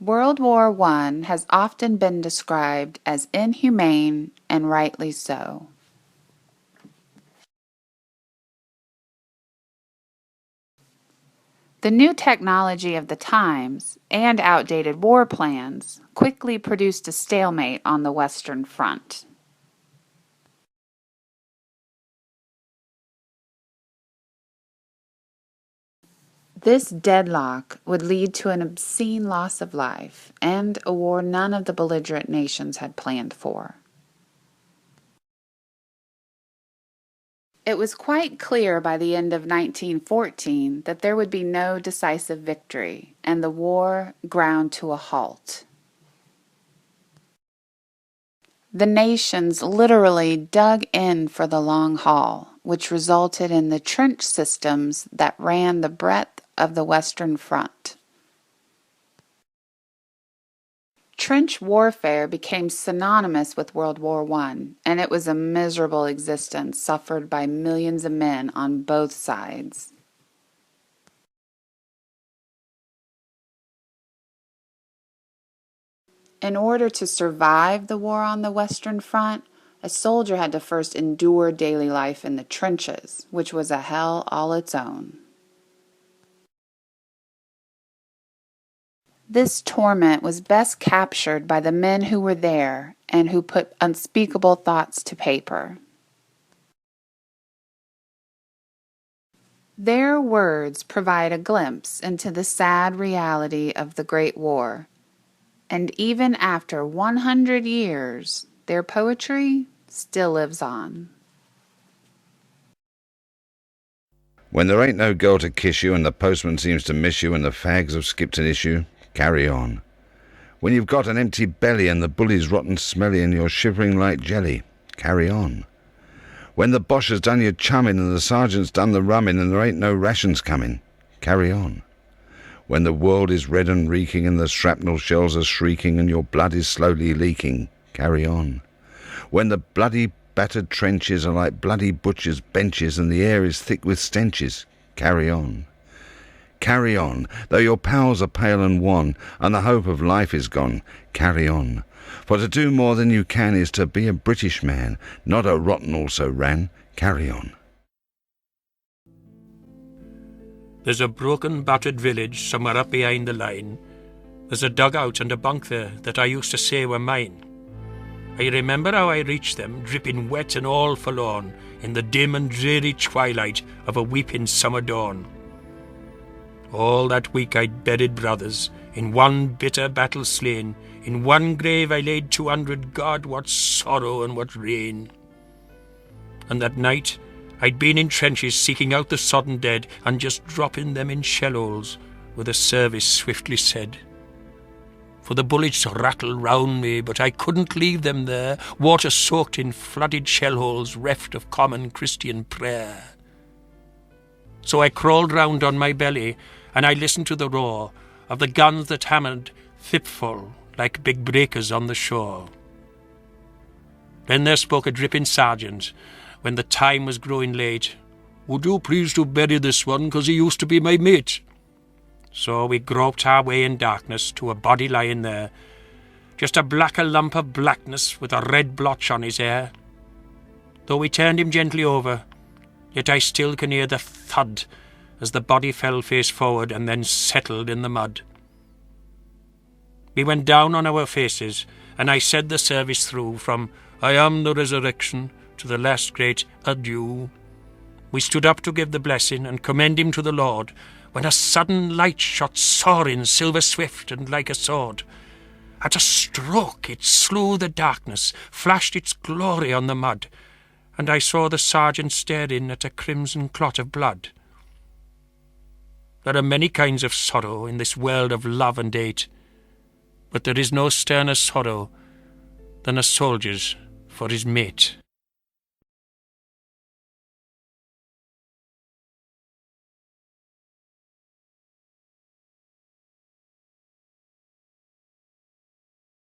World War I has often been described as inhumane, and rightly so. The new technology of the times and outdated war plans quickly produced a stalemate on the Western Front. This deadlock would lead to an obscene loss of life and a war none of the belligerent nations had planned for. It was quite clear by the end of 1914 that there would be no decisive victory, and the war ground to a halt. The nations literally dug in for the long haul, which resulted in the trench systems that ran the breadth of the Western Front. Trench warfare became synonymous with World War I, and it was a miserable existence suffered by millions of men on both sides. In order to survive the war on the Western Front, a soldier had to first endure daily life in the trenches, which was a hell all its own. This torment was best captured by the men who were there and who put unspeakable thoughts to paper. Their words provide a glimpse into the sad reality of the Great War, and even after 100 years, their poetry still lives on. When there ain't no girl to kiss you and the postman seems to miss you and the fags have skipped an issue, carry on. When you've got an empty belly and the bully's rotten smelly and you're shivering like jelly, carry on. When the Boche has done your chumming and the sergeant's done the rumming and there ain't no rations coming, carry on. When the world is red and reeking and the shrapnel shells are shrieking and your blood is slowly leaking, carry on. When the bloody battered trenches are like bloody butchers' benches and the air is thick with stenches, carry on. Carry on, though your pals are pale and wan, and the hope of life is gone, carry on. For to do more than you can is to be a British man, not a rotten also ran, carry on. There's a broken, battered village somewhere up behind the line. There's a dugout and a bunk there that I used to say were mine. I remember how I reached them, dripping wet and all forlorn, in the dim and dreary twilight of a weeping summer dawn. All that week I'd buried brothers, in one bitter battle slain. In one grave I laid 200, God, what sorrow and what rain. And that night I'd been in trenches seeking out the sodden dead, and just dropping them in shell holes, where the service swiftly said. For the bullets rattled round me, but I couldn't leave them there, water soaked in flooded shell holes, reft of common Christian prayer. So I crawled round on my belly, and I listened to the roar of the guns that hammered fitful like big breakers on the shore. Then there spoke a dripping sergeant, when the time was growing late. Would you please to bury this one, 'cause he used to be my mate? So we groped our way in darkness to a body lying there, just a blacker lump of blackness with a red blotch on his hair. Though we turned him gently over, yet I still can hear the thud as the body fell face forward and then settled in the mud. We went down on our faces, and I said the service through, from I am the resurrection to the last great adieu. We stood up to give the blessing and commend him to the Lord, when a sudden light shot soaring, silver swift and like a sword. At a stroke it slew the darkness, flashed its glory on the mud, and I saw the sergeant staring at a crimson clot of blood. There are many kinds of sorrow in this world of love and hate, but there is no sterner sorrow than a soldier's for his mate.